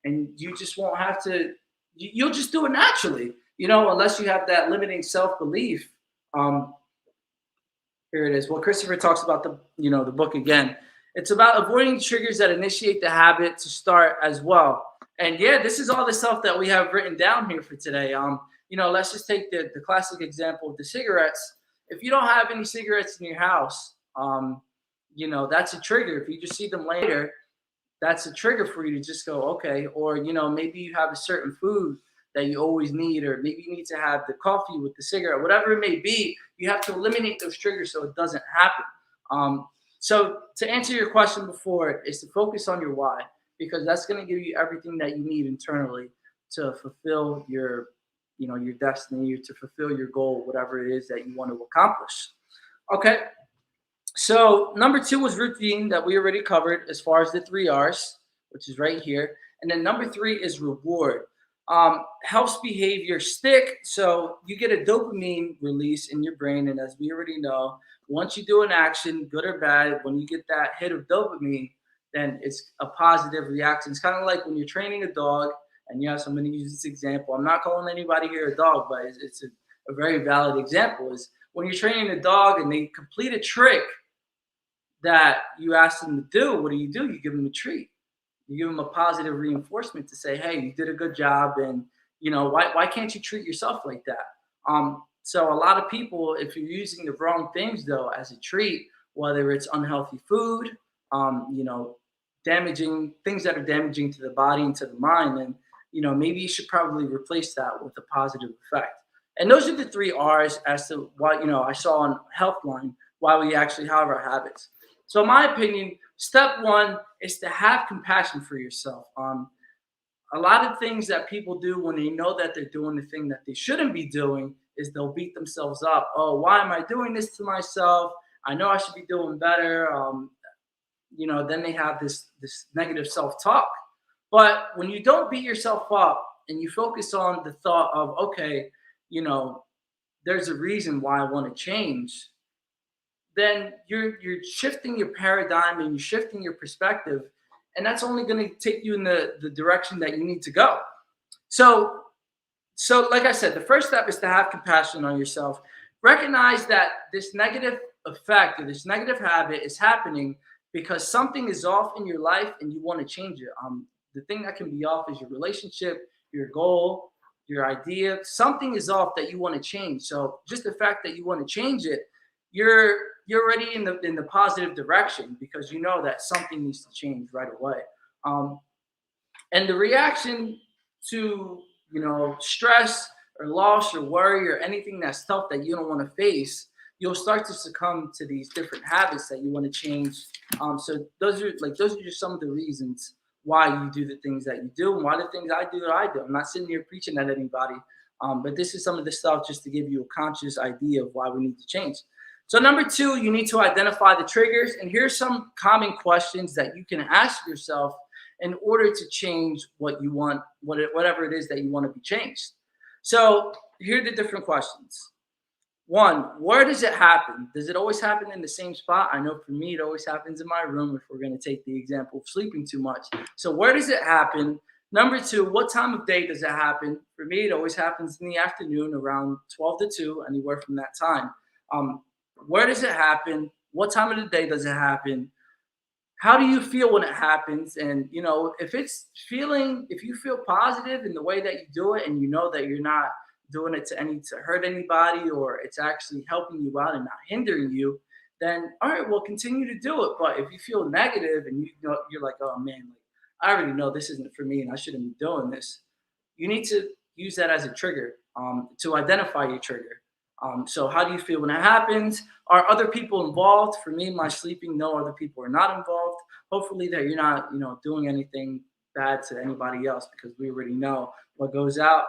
And you just won't have to, you'll just do it naturally, unless you have that limiting self-belief. Here it is. Well, Christopher talks about the book again. It's about avoiding triggers that initiate the habit to start as well. And yeah, this is all the stuff that we have written down here for today. Let's just take the classic example of the cigarettes. If you don't have any cigarettes in your house, that's a trigger. If you just see them later, that's a trigger for you to just go, okay. Or, maybe you have a certain food that you always need, or maybe you need to have the coffee with the cigarette, whatever it may be. You have to eliminate those triggers so it doesn't happen. So to answer your question before, is to focus on your why, because that's going to give you everything that you need internally to fulfill your destiny, to fulfill your goal, whatever it is that you want to accomplish. Okay. So number 2 was routine, that we already covered as far as the 3 R's, which is right here. And then number 3 is reward. Helps behavior stick. So you get a dopamine release in your brain. And as we already know, once you do an action, good or bad, when you get that hit of dopamine, then it's a positive reaction. It's kind of like when you're training a dog, and yes, I'm going to use this example. I'm not calling anybody here a dog, but it's a very valid example. Is when you're training a dog and they complete a trick that you ask them to do, what do? You give them a treat. You give them a positive reinforcement to say, hey, you did a good job. And, why can't you treat yourself like that? So a lot of people, if you're using the wrong things, though, as a treat, whether it's unhealthy food, damaging things that are damaging to the body and to the mind, then, maybe you should probably replace that with a positive effect. And those are the 3 R's as to why, I saw on Healthline, why we actually have our habits. So in my opinion, step 1 is to have compassion for yourself. A lot of things that people do when they know that they're doing the thing that they shouldn't be doing is they'll beat themselves up. Oh, why am I doing this to myself? I know I should be doing better. Then they have this negative self-talk. But when you don't beat yourself up and you focus on the thought of, okay, there's a reason why I want to change, then you're shifting your paradigm and you're shifting your perspective, and that's only going to take you in the direction that you need to go. So like I said, the first step is to have compassion on yourself. Recognize that this negative effect or this negative habit is happening because something is off in your life and you want to change it. The thing that can be off is your relationship, your goal, your idea. Something is off that you want to change. So just the fact that you want to change it, you're already in the positive direction, because you know that something needs to change right away. And the reaction to stress or loss or worry or anything that's tough that you don't want to face, you'll start to succumb to these different habits that you want to change. So those are just some of the reasons why you do the things that you do, and why the things I do that I do. I'm not sitting here preaching at anybody, but this is some of the stuff just to give you a conscious idea of why we need to change. So number 2, you need to identify the triggers. And here's some common questions that you can ask yourself in order to change what you want, whatever it is that you want to be changed. So here are the different questions. One, where does it happen? Does it always happen in the same spot? I know for me, it always happens in my room if we're going to take the example of sleeping too much. So, where does it happen? Number two, what time of day does it happen? For me, it always happens in the afternoon around 12 to 2, anywhere from that time. Where does it happen? What time of the day does it happen? How do you feel when it happens? And if you feel positive in the way that you do it, and you know that you're not doing it to hurt anybody, or it's actually helping you out and not hindering you, then all right, well, continue to do it. But if you feel negative and you're like, oh man, like I already know this isn't for me and I shouldn't be doing this, you need to use that as a trigger, to identify your trigger. So how do you feel when it happens? Are other people involved? For me, my sleeping, no, other people are not involved. Hopefully that you're not, doing anything bad to anybody else, because we already know what goes out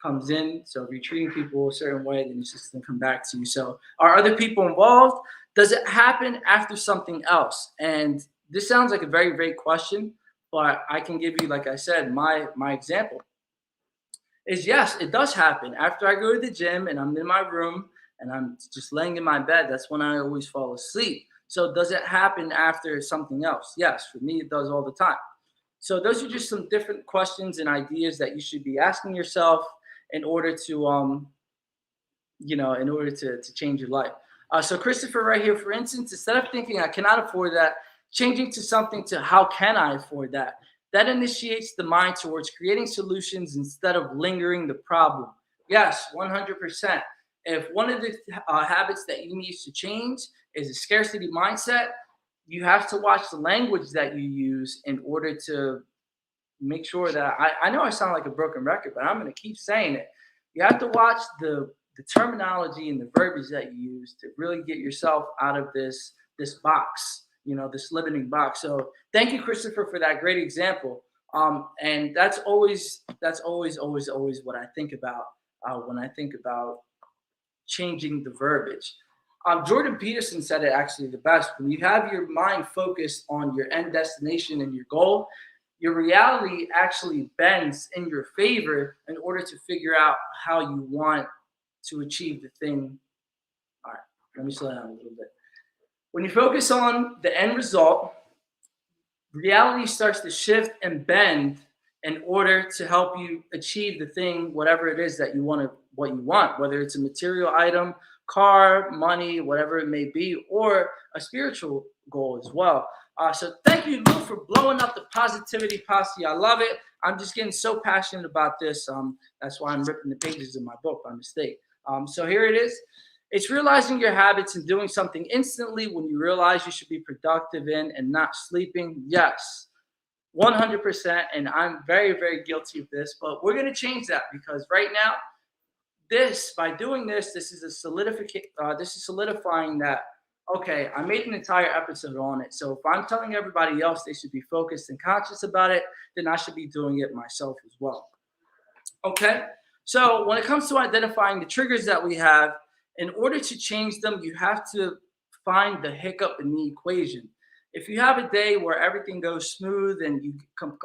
comes in. So if you're treating people a certain way, then it's just gonna come back to you. So are other people involved? Does it happen after something else? And this sounds like a very vague question, but I can give you, like I said, my example is yes, it does happen. After I go to the gym and I'm in my room and I'm just laying in my bed, that's when I always fall asleep. So does it happen after something else? Yes, for me, it does all the time. So those are just some different questions and ideas that you should be asking yourself in order to, to change your life. So Christopher right here, for instance, instead of thinking I cannot afford that, changing to something to how can I afford that? That initiates the mind towards creating solutions instead of lingering the problem. Yes, 100%. If one of the habits that you need to change is a scarcity mindset, you have to watch the language that you use in order to make sure that I know I sound like a broken record, but I'm going to keep saying it. You have to watch the terminology and the verbiage that you use to really get yourself out of this box, this limiting box. So thank you, Christopher, for that great example. And that's always what I think about when I think about changing the verbiage. Jordan Peterson said it actually the best. When you have your mind focused on your end destination and your goal, your reality actually bends in your favor in order to figure out how you want to achieve the thing. All right, let me slow down a little bit. When you focus on the end result, reality starts to shift and bend in order to help you achieve the thing, whatever it is that you want, whether it's a material item, car, money, whatever it may be, or a spiritual goal as well. So thank you, Lou, for blowing up the Positivity Posse. I love it. I'm just getting so passionate about this. That's why I'm ripping the pages of my book by mistake. So here it is. It's realizing your habits and doing something instantly when you realize you should be productive in and not sleeping. Yes, 100%. And I'm very, very guilty of this, but we're going to change that, because right now, by doing this, this is solidifying that, okay, I made an entire episode on it. So if I'm telling everybody else they should be focused and conscious about it, then I should be doing it myself as well. Okay. So when it comes to identifying the triggers that we have, in order to change them, you have to find the hiccup in the equation. If you have a day where everything goes smooth and you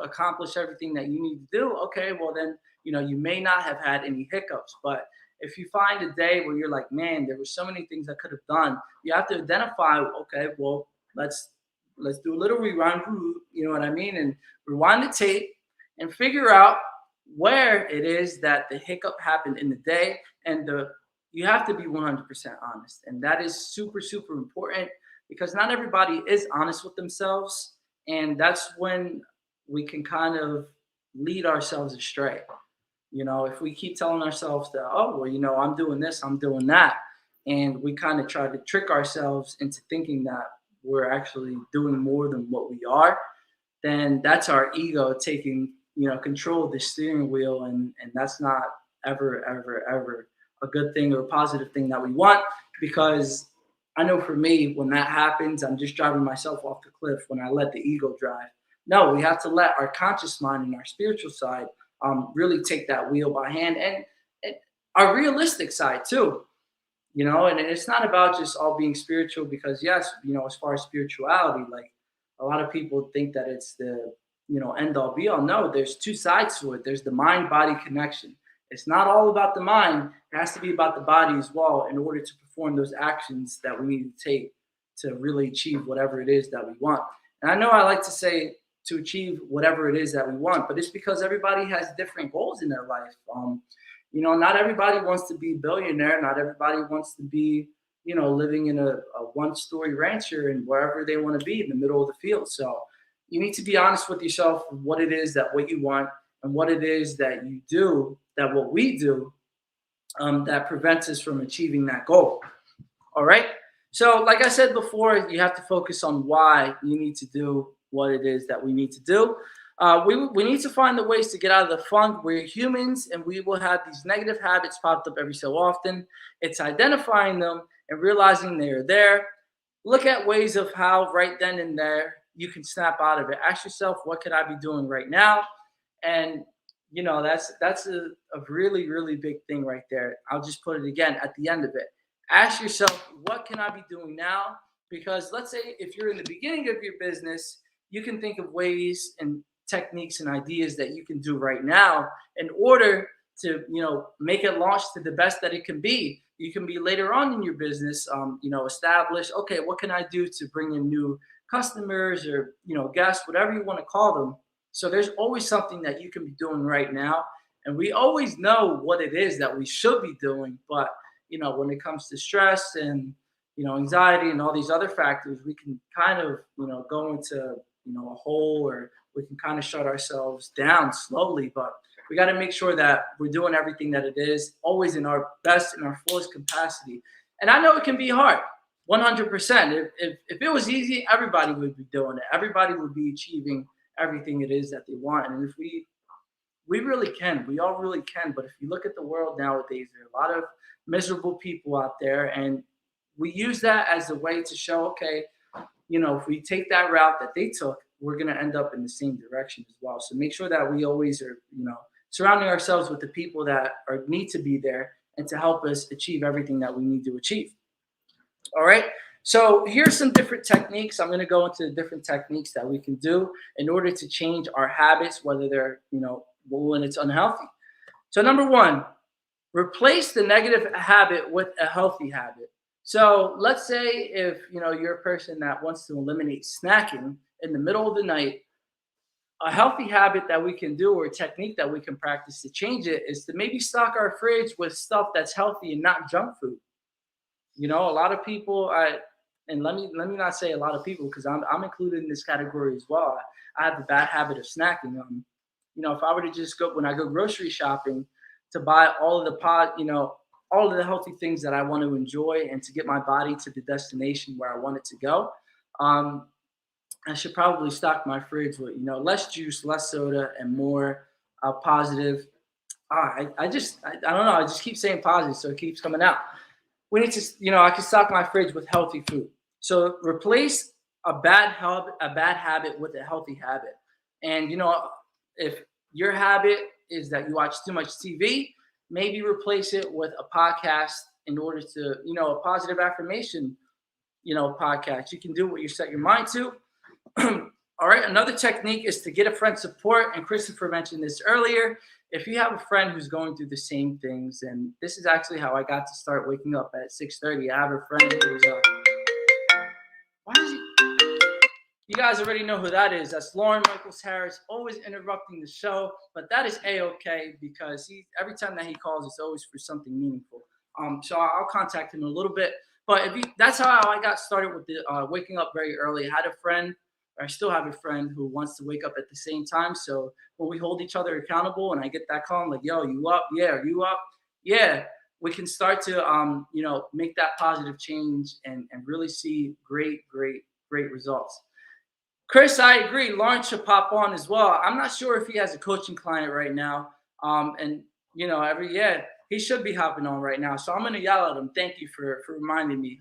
accomplish everything that you need to do, okay, well then, you may not have had any hiccups. But if you find a day where you're like, man, there were so many things I could have done, you have to identify, okay, well, let's do a little rewind, you know what I mean? And rewind the tape and figure out where it is that the hiccup happened in the day. And you have to be 100% honest. And that is super, super important, because not everybody is honest with themselves. And that's when we can kind of lead ourselves astray. If we keep telling ourselves that, oh, well, I'm doing this, I'm doing that, and we kind of try to trick ourselves into thinking that we're actually doing more than what we are, then that's our ego taking, control of the steering wheel. And that's not ever, ever, ever a good thing or a positive thing that we want. Because I know for me, when that happens, I'm just driving myself off the cliff when I let the ego drive. No, we have to let our conscious mind and our spiritual side really take that wheel by hand, and our realistic side too. And it's not about just all being spiritual, because yes, as far as spirituality, like a lot of people think that it's the, end all be all. No, there's two sides to it. There's the mind body connection. It's not all about the mind. It has to be about the body as well in order to perform those actions that we need to take to really achieve whatever it is that we want. And I know I like to say to achieve whatever it is that we want, but it's because everybody has different goals in their life. Not everybody wants to be a billionaire. Not everybody wants to be, living in a one-story rancher and wherever they want to be in the middle of the field. So you need to be honest with yourself what it is that what you want and what it is that you do, that what we do, that prevents us from achieving that goal. All right. So like I said before, you have to focus on why you need to do what it is that we need to do. We need to find the ways to get out of the funk. We're humans and we will have these negative habits popped up every so often. It's identifying them and realizing they're there. Look at ways of how right then and there you can snap out of it. Ask yourself, what could I be doing right now? And that's a really, really big thing right there. I'll just put it again at the end of it. Ask yourself, what can I be doing now? Because let's say if you're in the beginning of your business, you can think of ways and techniques and ideas that you can do right now in order to, make it launch to the best that it can be. You can be later on in your business, establish, okay, what can I do to bring in new customers or, guests, whatever you want to call them. So there's always something that you can be doing right now. And we always know what it is that we should be doing. But, when it comes to stress and, anxiety and all these other factors, we can kind of, go into, a hole, or we can kind of shut ourselves down slowly. But we got to make sure that we're doing everything that it is, always in our best, in our fullest capacity. And I know it can be hard, 100%. If it was easy, everybody would be doing it. Everybody would be achieving everything it is that they want. And if we really can, we all really can. But if you look at the world nowadays, there are a lot of miserable people out there. And we use that as a way to show, okay, if we take that route that they took, we're going to end up in the same direction as well. So make sure that we always are, surrounding ourselves with the people that need to be there and to help us achieve everything that we need to achieve. All right. So here's some different techniques. I'm going to go into the different techniques that we can do in order to change our habits, whether they're, when it's unhealthy. So number one, replace the negative habit with a healthy habit. So let's say if, you're a person that wants to eliminate snacking in the middle of the night, a healthy habit that we can do or a technique that we can practice to change it is to maybe stock our fridge with stuff that's healthy and not junk food. A lot of people, and let me not say a lot of people, because I'm included in this category as well. I have the bad habit of snacking. If I were to just go when I go grocery shopping to buy all of the all of the healthy things that I want to enjoy and to get my body to the destination where I want it to go, I should probably stock my fridge with less juice, less soda, and more positive. I don't know. I just keep saying positive, so it keeps coming out. We need to, I can stock my fridge with healthy food. So replace a bad habit with a healthy habit. And if your habit is that you watch too much TV, maybe replace it with a podcast in order to, a positive affirmation, podcast. You can do what you set your mind to. All right. Another technique is to get a friend support. And Christopher mentioned this earlier. If you have a friend who's going through the same things, and this is actually how I got to start waking up at 6:30. I have a friend who's why is he? You guys already know who that is. That's Lauren Michaels Harris, always interrupting the show, but that is a-okay because every time that he calls, it's always for something meaningful. So I'll contact him in a little bit. But that's how I got started with the waking up very early. I had a friend. I still have a friend who wants to wake up at the same time. So when we hold each other accountable and I get that call, I'm like, yo, you up? Yeah. Are you up? Yeah. We can start to, make that positive change and really see great results. Chris, I agree. Lawrence should pop on as well. I'm not sure if he has a coaching client right now. Every year he should be hopping on right now. So I'm going to yell at him. Thank you for reminding me.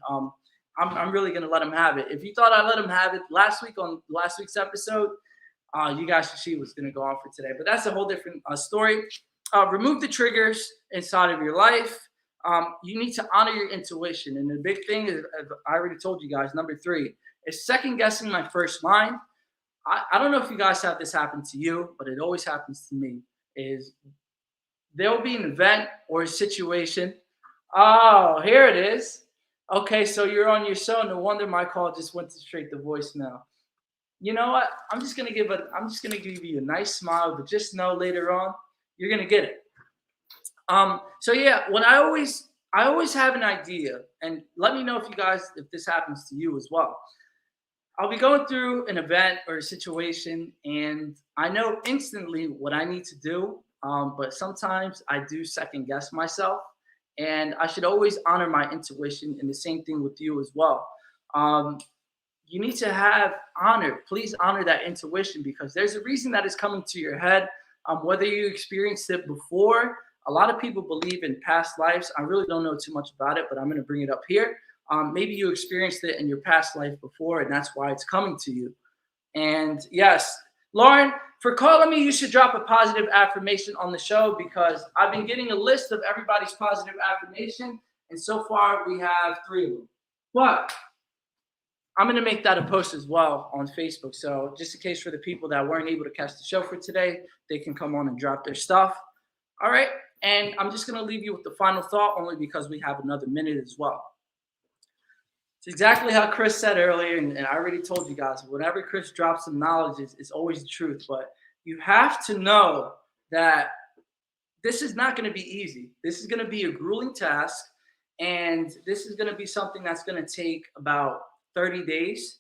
I'm really going to let him have it. If you thought I let him have it last week on last week's episode, you guys should see what's going to go on for today. But that's a whole different story. Remove the triggers inside of your life. You need to honor your intuition. And the big thing is, I already told you guys, number 3 is second guessing my first mind. I don't know if you guys have this happen to you, but it always happens to me, is there will be an event or a situation. Oh, here it is. Okay, so you're on your show. No wonder my call just went straight to voicemail. You know what? I'm just gonna give you a nice smile, but just know later on you're gonna get it. So yeah, when I always have an idea, and let me know if this happens to you as well. I'll be going through an event or a situation, and I know instantly what I need to do. But sometimes I do second guess myself, and I should always honor my intuition. And the same thing with you as well. Um, you need to have honor. Please honor that intuition because there's a reason that is coming to your head. Whether you experienced it before, a lot of people believe in past lives. I really don't know too much about it, but I'm going to bring it up here. Maybe you experienced it in your past life before, and that's why it's coming to you. And yes, Lauren, for calling me, you should drop a positive affirmation on the show because I've been getting a list of everybody's positive affirmation, and so far we have 3 of them. But I'm going to make that a post as well on Facebook. So just in case for the people that weren't able to catch the show for today, they can come on and drop their stuff. All right. And I'm just going to leave you with the final thought only because we have another minute as well. It's exactly how Chris said earlier. And I already told you guys, whenever Chris drops some knowledge, it's always the truth. But you have to know that this is not going to be easy. This is going to be a grueling task. And this is going to be something that's going to take about 30 days,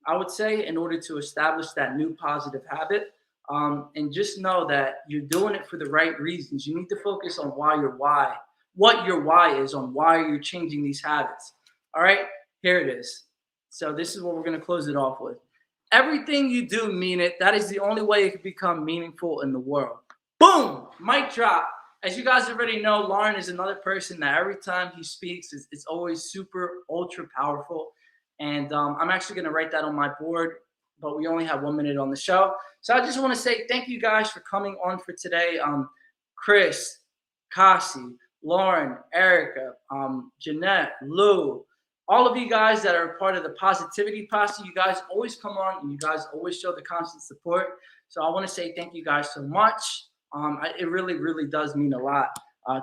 I would say, in order to establish that new positive habit. And just know that you're doing it for the right reasons. You need to focus on what your why is, on why you're changing these habits. All right, here it is. So this is what we're going to close it off with. Everything you do, mean it. That is the only way it can become meaningful in the world. Boom, mic drop. As you guys already know, Lauren is another person that every time he speaks, it's always super, ultra powerful. And I'm actually going to write that on my board, but we only have 1 minute on the show. So I just want to say thank you guys for coming on for today. Chris, Kasi, Lauren, Erica, Jeanette, Lou, all of you guys that are part of the Positivity Posse, you guys always come on and you guys always show the constant support. So I want to say thank you guys so much. It really, really does mean a lot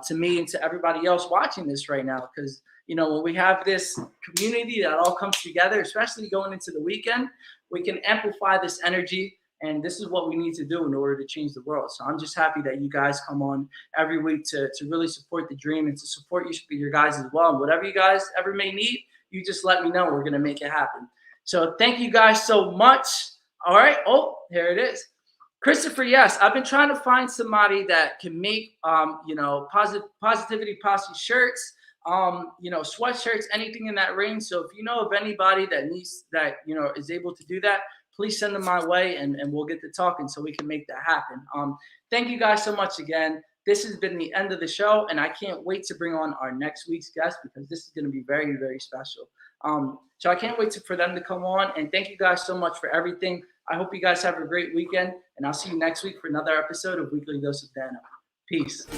to me and to everybody else watching this right now because you know, when we have this community that all comes together, especially going into the weekend, we can amplify this energy. And this is what we need to do in order to change the world. So I'm just happy that you guys come on every week to really support the dream and to support your guys as well. And whatever you guys ever may need, you just let me know. We're going to make it happen. So thank you guys so much. All right. Oh, here it is. Christopher, yes, I've been trying to find somebody that can make, Positivity Posse shirts. Sweatshirts, anything in that range. So if you know of anybody that is able to do that, please send them my way and we'll get to talking so we can make that happen. Thank you guys so much again. This has been the end of the show and I can't wait to bring on our next week's guest because this is going to be very, very special. So I can't wait for them to come on and thank you guys so much for everything. I hope you guys have a great weekend and I'll see you next week for another episode of Weekly Dose of Dano. Peace.